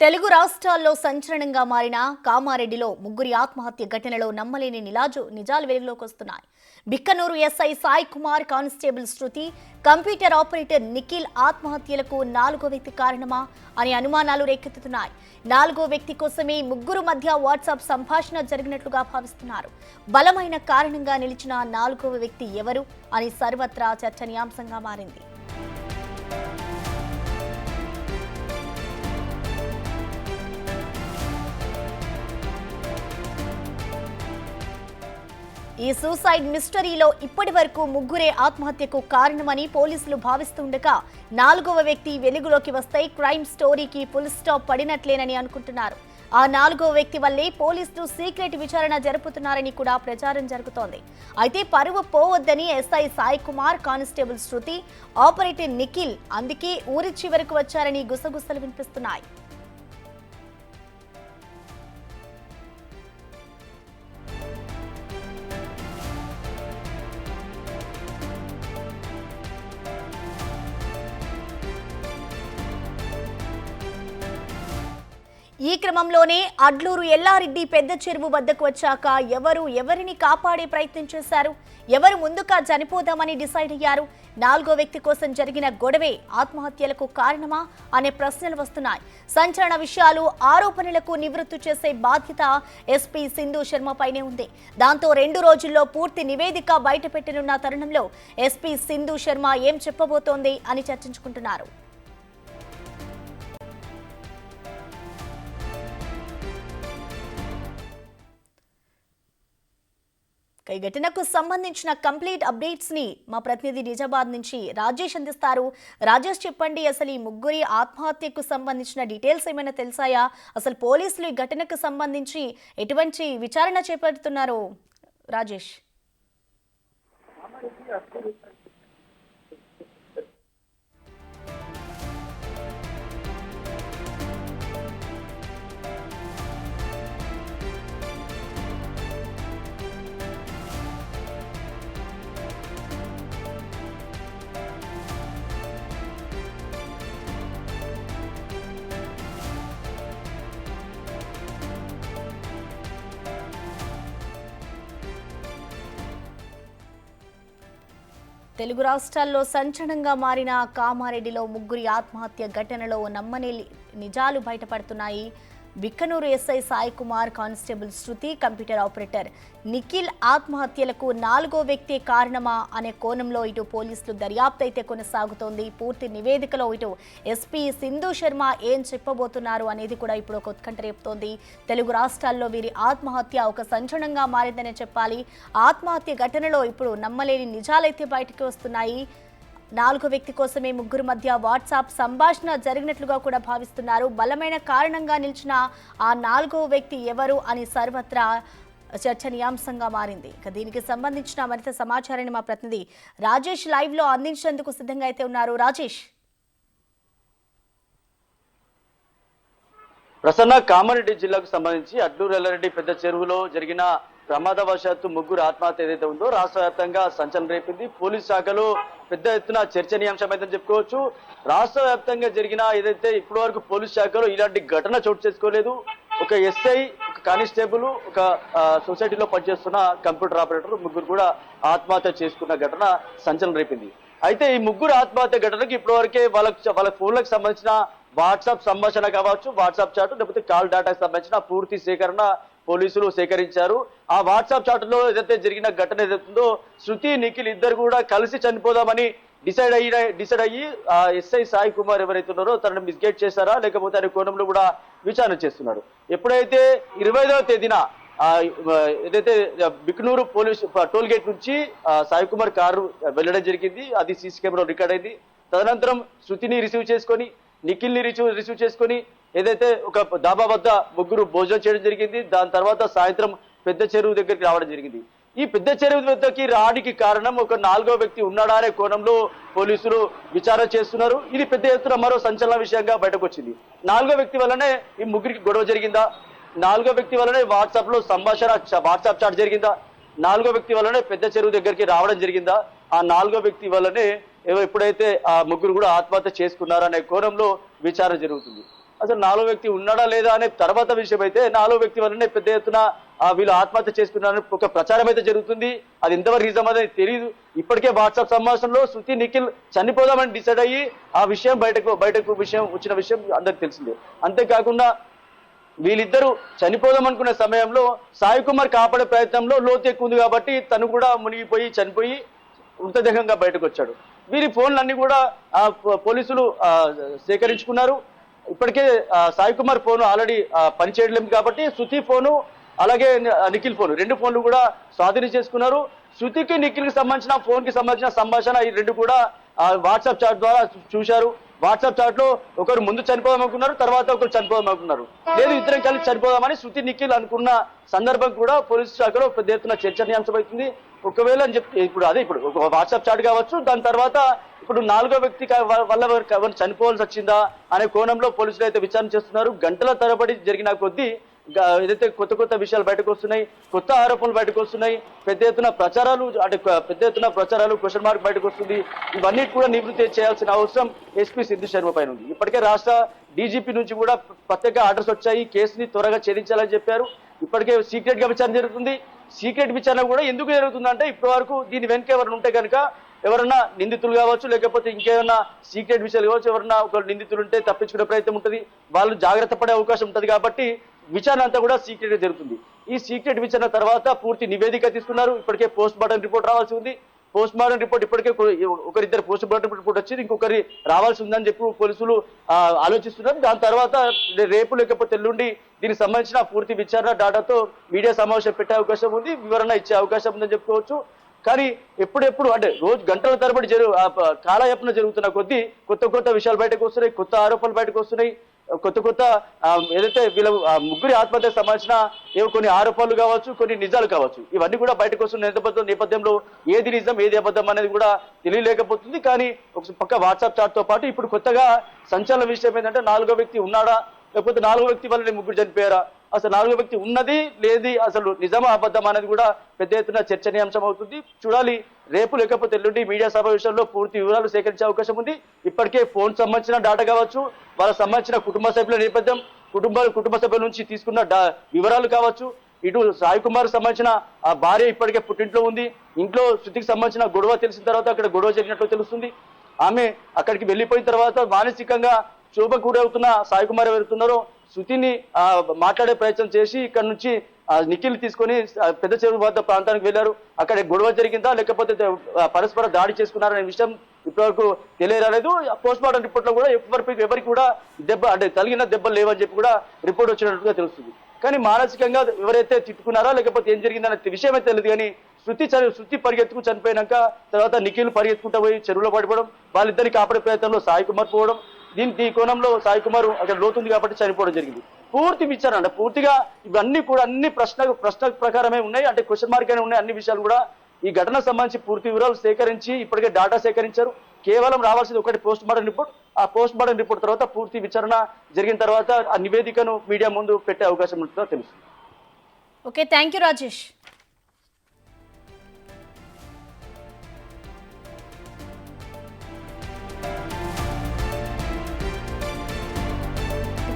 తెలుగు రాష్ట్రాల్లో సంచలనంగా మారిన కామారెడ్డిలో ముగ్గురి ఆత్మహత్య ఘటనలో నమ్మలేని నిజాలు వెలుగులోకి వస్తున్నాయి. బిక్కనూరు ఎస్ఐ సాయి కుమార్, కానిస్టేబుల్ శృతి, కంప్యూటర్ ఆపరేటర్ నిఖిల్ ఆత్మహత్యలకు నాలుగో వ్యక్తి కారణమా అనే అనుమానాలు రేకెత్తుతున్నాయి. నాలుగో వ్యక్తి కోసమే ముగ్గురు మధ్య వాట్సాప్ సంభాషణ జరిగినట్లుగా భావిస్తున్నారు. బలమైన కారణంగా నిలిచిన నాలుగవ వ్యక్తి ఎవరు అని సర్వత్రా చర్చనీయాంశంగా మారింది. ఈ సూసైడ్ మిస్టరీలో ఇప్పటి వరకు ముగ్గురే ఆత్మహత్యకు కారణమని పోలీసులు భావిస్తుండగా నాలుగవ వ్యక్తి వెలుగులోకి వస్తే క్రైమ్ స్టోరీకి ఫుల్ స్టాప్ పడినట్లేనని అనుకుంటున్నారు. ఆ నాలుగవ వ్యక్తి వల్లే పోలీసులు సీక్రెట్ విచారణ జరుపుతున్నారని కూడా ప్రచారం జరుగుతోంది. అయితే పరువు పోవద్దని ఎస్ఐ సాయి కుమార్, కానిస్టేబుల్ శృతి, ఆపరేటర్ నిఖిల్ అందుకే ఊరి చివరకు వచ్చారని గుసగుసలు వినిపిస్తున్నాయి. ఈ క్రమంలోనే అడ్లూరు ఎల్లారెడ్డి పెద్ద చెరువు వద్దకు వచ్చాక ఎవరిని కాపాడే ప్రయత్నం చేశారు, ఎవరు ముందుగా చనిపోదామని డిసైడ్ అయ్యారు, నాలుగో వ్యక్తి కోసం జరిగిన గొడవే ఆత్మహత్యలకు కారణమా అనే ప్రశ్నలు వస్తున్నాయి. సంచలన విషయాలు, ఆరోపణలకు నివృత్తి చేసే బాధ్యత ఎస్పీ సింధు శర్మ పైనే ఉంది. దాంతో 2 రోజుల్లో పూర్తి నివేదిక బయటపెట్టనున్న తరుణంలో ఎస్పీ సింధు శర్మ ఏం చెప్పబోతోంది అని చర్చించుకుంటున్నారు. ఈ ఘటనకు సంబంధించిన కంప్లీట్ అప్డేట్స్ ని మా ప్రతినిధి నిజామాబాద్ నుంచి రాజేష్ అందిస్తారు. రాజేష్, చెప్పండి, అసలు ఈ ముగ్గురి ఆత్మహత్యకు సంబంధించిన డీటెయిల్స్ ఏమైనా తెలుసాయా? అసలు పోలీసులు ఈ ఘటనకు సంబంధించి ఎటువంటి విచారణ చేపడుతున్నారు? రాజేష్. తెలుగు రాష్ట్రాల్లో సంచలనంగా మారిన కామారెడ్డిలో ముగ్గురి ఆత్మహత్య ఘటనలో నమ్మని నిజాలు బయటపడుతున్నాయి. బిక్కనూరు ఎస్ఐ సాయి కుమార్, కానిస్టేబుల్ శృతి, కంప్యూటర్ ఆపరేటర్ నిఖిల్ ఆత్మహత్యలకు నాలుగో వ్యక్తి కారణమా అనే కోణంలో ఇటు పోలీసులు దర్యాప్తు అయితే కొనసాగుతోంది. పూర్తి నివేదికలో ఇటు ఎస్పీ సింధు శర్మ ఏం చెప్పబోతున్నారు అనేది కూడా ఇప్పుడు ఒక ఉత్కంఠ రేపుతోంది. తెలుగు రాష్ట్రాల్లో వీరి ఆత్మహత్య ఒక సంచలనంగా మారిందనే చెప్పాలి. ఆత్మహత్య ఘటనలో ఇప్పుడు నమ్మలేని నిజాలైతే బయటకు వస్తున్నాయి. నాలుగో వ్యక్తి కోసమే ముగ్గురు మధ్య వాట్సాప్ సంభాషణ జరిగినట్లుగా కూడా భావిస్తున్నారు. బలమైన కారణంగా నిలిచిన ఆ నాలుగో వ్యక్తి ఎవరు అని సర్వత్రా చర్చనీయాంశంగా మారింది. ఇక దీనికి సంబంధించిన మరింత సమాచారాన్ని మా ప్రతినిధి రాజేష్ లైవ్ లో అందించేందుకు సిద్ధంగా అయితే ఉన్నారు. రాజేష్. ప్రసన్న, కామారెడ్డి జిల్లాకు సంబంధించి అడ్లూరు ఎల్లారెడ్డి పెద్ద చెరువులో జరిగిన ప్రమాదవశాత్తు ముగ్గురు ఆత్మహత్య ఏదైతే ఉందో రాష్ట్ర వ్యాప్తంగా సంచలనం రేపింది. పోలీస్ శాఖలో పెద్ద ఎత్తున చర్చనీయాంశం అయితే చెప్పుకోవచ్చు. రాష్ట్ర వ్యాప్తంగా జరిగిన ఏదైతే ఇప్పటి వరకు పోలీస్ శాఖలో ఇలాంటి ఘటన చోటు చేసుకోలేదు. ఒక ఎస్ఐ, ఒక కానిస్టేబుల్, ఒక సొసైటీలో పనిచేస్తున్న కంప్యూటర్ ఆపరేటర్ ముగ్గురు కూడా ఆత్మహత్య చేసుకున్న ఘటన సంచలనం రేపింది. అయితే ఈ ముగ్గురు ఆత్మహత్య ఘటనకు ఇప్పటివరకే వాళ్ళ ఫోన్లకు సంబంధించిన వాట్సాప్ సంభాషణ కావచ్చు, వాట్సాప్ చాట్, లేకపోతే కాల్ డేటాకు సంబంధించిన పూర్తి సేకరణ పోలీసులు సేకరించారు. ఆ వాట్సాప్ చాట్ లో ఏదైతే జరిగిన ఘటన ఏదైతుందో శృతి, నిఖిల్ ఇద్దరు కూడా కలిసి చనిపోదామని డిసైడ్ అయ్యి ఎస్ఐ సాయి కుమార్ ఎవరైతే ఉన్నారో తనను మిస్గైడ్ చేశారా లేకపోతే అనే కోణంలో కూడా విచారణ చేస్తున్నారు. ఎప్పుడైతే 25వ తేదీన ఏదైతే బిక్నూరు పోలీస్ టోల్ గేట్ నుంచి సాయి కుమార్ కారు వెళ్ళడం జరిగింది, అది సీసీ కెమెరా రికార్డ్ అయింది. తదనంతరం శృతిని రిసీవ్ చేసుకొని, నిఖిల్ ని రిసీవ్ చేసుకొని ఏదైతే ఒక డాబా వద్ద ముగ్గురు భోజనం చేయడం జరిగింది. దాని తర్వాత సాయంత్రం పెద్ద చెరువు దగ్గరికి రావడం జరిగింది. ఈ పెద్ద చెరువు వద్దకి రావడానికి కారణం ఒక నాలుగో వ్యక్తి ఉన్నాడా అనే కోణంలో పోలీసులు విచారణ చేస్తున్నారు. ఇది పెద్ద ఎత్తున మరో సంచలన విషయంగా బయటకు వచ్చింది. నాలుగో వ్యక్తి వల్లనే ఈ ముగ్గురికి గొడవ జరిగిందా? నాలుగో వ్యక్తి వల్లనే వాట్సాప్ లో సంభాషణ, వాట్సాప్ చాట్ జరిగిందా? నాలుగో వ్యక్తి వల్లనే పెద్ద చెరువు దగ్గరికి రావడం జరిగిందా? ఆ నాలుగో వ్యక్తి వల్లనే ఎప్పుడైతే ఆ ముగ్గురు కూడా ఆత్మహత్య చేసుకున్నారనే కోణంలో విచారణ జరుగుతుంది. అసలు నాలుగో వ్యక్తి ఉన్నాడా లేదా అనే తర్వాత విషయం అయితే నాలుగో వ్యక్తి వల్లనే పెద్ద ఎత్తున వీళ్ళు ఆత్మహత్య చేసుకున్నారని ఒక ప్రచారం అయితే జరుగుతుంది. అది ఎంతవరకు నిజం అనేది తెలియదు. ఇప్పటికే వాట్సాప్ సంభాషణలో శృతి నిఖిల్ చనిపోదామని డిసైడ్ అయ్యి ఆ విషయం బయటకు వచ్చిన విషయం అందరికి తెలిసిందే. అంతేకాకుండా వీళ్ళిద్దరూ చనిపోదాం అనుకునే సమయంలో సాయి కుమార్ కాపాడే ప్రయత్నంలో లోతు ఎక్కువ ఉంది కాబట్టి తను కూడా మునిగిపోయి చనిపోయి మృతదేహంగా బయటకు వచ్చాడు. వీరి ఫోన్లన్నీ కూడా పోలీసులు సేకరించుకున్నారు. ఇప్పటికే సాయి కుమార్ ఫోన్ ఆల్రెడీ పనిచేయలేదు కాబట్టి శృతి ఫోను అలాగే నిఖిల్ ఫోన్ రెండు ఫోన్లు కూడా స్వాధీనం చేసుకున్నారు. శృతికి నిఖిల్కి సంబంధించిన ఫోన్కి సంబంధించిన సంభాషణ ఈ రెండు కూడా వాట్సాప్ చాట్ ద్వారా చూశారు. వాట్సాప్ చాట్ లో ఒకరు ముందు చనిపోదాం అనుకున్నారు, తర్వాత ఒకరు చనిపోదాం అనుకున్నారు. లేదు ఇద్దరం కలిసి చనిపోదామని శృతి నిఖిల్ అనుకున్న సందర్భం కూడా పోలీసు శాఖలో పెద్ద ఎత్తున చర్చనీయాంశమవుతుంది. ఒకవేళ అని చెప్తే ఇప్పుడు ఒక వాట్సాప్ చాట్ కావచ్చు, దాని తర్వాత ఇప్పుడు నాలుగో వ్యక్తి వల్ల ఎవరు చనిపోవాల్సి వచ్చిందా అనే కోణంలో పోలీసులు అయితే విచారణ చేస్తున్నారు. గంటల తరబడి జరిగిన కొద్దీ ఏదైతే కొత్త విషయాలు బయటకు వస్తున్నాయి, కొత్త ఆరోపణలు బయటకు వస్తున్నాయి, పెద్ద ఎత్తున ప్రచారాలు క్వశ్చన్ మార్క్ బయటకు వస్తుంది. ఇవన్నీ కూడా నివృత్తి చేయాల్సిన అవసరం ఎస్పీ సిద్ధు శర్మ పైన ఉంది. ఇప్పటికే రాష్ట్ర డీజీపీ నుంచి కూడా ప్రత్యేక ఆర్డర్స్ వచ్చాయి, కేసుని త్వరగా ఛేదించాలని చెప్పారు. ఇప్పటికే సీక్రెట్ గా విచారణ జరుగుతుంది. సీక్రెట్ విచారణ కూడా ఎందుకు జరుగుతుందంటే ఇప్పటి వరకు దీని వెనుక ఎవరు ఉంటే కనుక ఎవరన్నా నిందితులు కావచ్చు, లేకపోతే ఇంకేమన్నా సీక్రెట్ విషయాలు కావచ్చు, ఎవరన్నా ఒక నిందితులు ఉంటే తప్పించుకునే ప్రయత్నం ఉంటుంది, వాళ్ళు జాగ్రత్త పడే అవకాశం ఉంటుంది. కాబట్టి విచారణ అంతా కూడా సీక్రెట్ గా జరుగుతుంది. ఈ సీక్రెట్ విచారణ తర్వాత పూర్తి నివేదిక తీసుకున్నారు. ఇప్పటికే పోస్ట్ మార్టం రిపోర్ట్ రావాల్సి ఉంది. పోస్ట్ మార్టం రిపోర్ట్ ఇప్పటికే ఒకరిద్దరు పోస్ట్ మార్టం రిపోర్ట్ వచ్చింది, ఇంకొకరి రావాల్సి ఉందని చెప్పి పోలీసులు ఆలోచిస్తున్నారు. దాని తర్వాత రేపు లేకపోతే ఎల్లుండి దీనికి సంబంధించిన పూర్తి విచారణ డేటాతో మీడియా సమావేశం పెట్టే అవకాశం ఉంది, వివరణ ఇచ్చే అవకాశం ఉందని చెప్పుకోవచ్చు. కానీ ఎప్పుడెప్పుడు అంటే రోజు గంటల తరబడి కాలయాపన జరుగుతున్న కొద్దీ కొత్త విషయాలు బయటకు వస్తున్నాయి, కొత్త ఆరోపణలు బయటకు వస్తున్నాయి, కొత్త ఏదైతే వీళ్ళ ముగ్గురి ఆత్మహత్యకు సంబంధించిన ఏవో కొన్ని ఆరోపణలు కావచ్చు, కొన్ని నిజాలు కావచ్చు, ఇవన్నీ కూడా బయటకు వస్తున్న నేపథ్యంలో ఏది నిజం ఏది అబద్ధం అనేది కూడా తెలియలేకపోతుంది. కానీ ఒక పక్క వాట్సాప్ చాట్ తో పాటు ఇప్పుడు కొత్తగా సంచలన విషయం ఏంటంటే నాలుగో వ్యక్తి ఉన్నాడా, లేకపోతే నాలుగో వ్యక్తి వల్ల ముగ్గురు చనిపోయారా, అసలు నాలుగో వ్యక్తి ఉన్నది లేది, అసలు నిజమా అబద్ధం అనేది కూడా పెద్ద ఎత్తున చర్చనీయాంశం అవుతుంది. చూడాలి రేపు లేకపోతే ఎల్లుండి మీడియా సమావేశంలో పూర్తి వివరాలు సేకరించే అవకాశం ఉంది. ఇప్పటికే ఫోన్ సంబంధించిన డేటా కావచ్చు, వాళ్ళకి సంబంధించిన కుటుంబ సభ్యుల నేపథ్యం, కుటుంబ సభ్యుల నుంచి తీసుకున్న వివరాలు కావచ్చు, ఇటు సాయి కుమార్ సంబంధించిన ఆ భార్య ఇప్పటికే పుట్టింట్లో ఉంది. ఇంట్లో శృతికి సంబంధించిన గొడవ తెలిసిన తర్వాత అక్కడ గొడవ జరిగినట్లు తెలుస్తుంది. ఆమె అక్కడికి వెళ్ళిపోయిన తర్వాత మానసికంగా క్షోభకు గురవుతున్న సాయి కుమార్ ఎవరుతున్నారో శృతిని మాట్లాడే ప్రయత్నం చేసి ఇక్కడ నుంచి నిఖిల్ తీసుకొని పెద్ద చెరువు వద్ద ప్రాంతానికి వెళ్లారు. అక్కడ గొడవ జరిగిందా లేకపోతే పరస్పర దాడి చేసుకున్నారనే విషయం ఇప్పటివరకు తెలియరాలేదు. పోస్ట్ మార్టం రిపోర్ట్ లో కూడా ఎవరికి కూడా తగిలిన దెబ్బలు లేవని చెప్పి కూడా రిపోర్ట్ వచ్చినట్టుగా తెలుస్తుంది. కానీ మానసికంగా ఎవరైతే తిట్టుకున్నారా లేకపోతే ఏం జరిగిందనే విషయమే తెలియదు. కానీ శృతి పరిగెత్తుకు చనిపోయినాక తర్వాత నిఖిల్ పరిగెత్తుకుంటూ పోయి చెరువులో పడిపోవడం, వాళ్ళిద్దరిని కాపాడే ప్రయత్నంలో సాయి కుమార్ పోవడం, ఈ కోణంలో సాయి కుమార్ అక్కడ లోతుంది కాబట్టి చనిపోవడం జరిగింది. పూర్తి విచారణ అంటే పూర్తిగా ఇవన్నీ కూడా అన్ని ప్రశ్న ప్రకారమే ఉన్నాయి, అంటే క్వశ్చన్ మార్క్ అనే ఉన్నాయి. అన్ని విషయాలు కూడా ఈ ఘటన సంబంధించి పూర్తి వివరాలు సేకరించి ఇప్పటికే డేటా సేకరించారు. కేవలం రావాల్సింది ఒకటి పోస్ట్ మార్టం రిపోర్ట్. ఆ పోస్ట్ మార్టం రిపోర్ట్ తర్వాత పూర్తి విచారణ జరిగిన తర్వాత ఆ నివేదికను మీడియా ముందు పెట్టే అవకాశం ఉంటుందో తెలుస్తుంది. Okay, thank you Rajesh.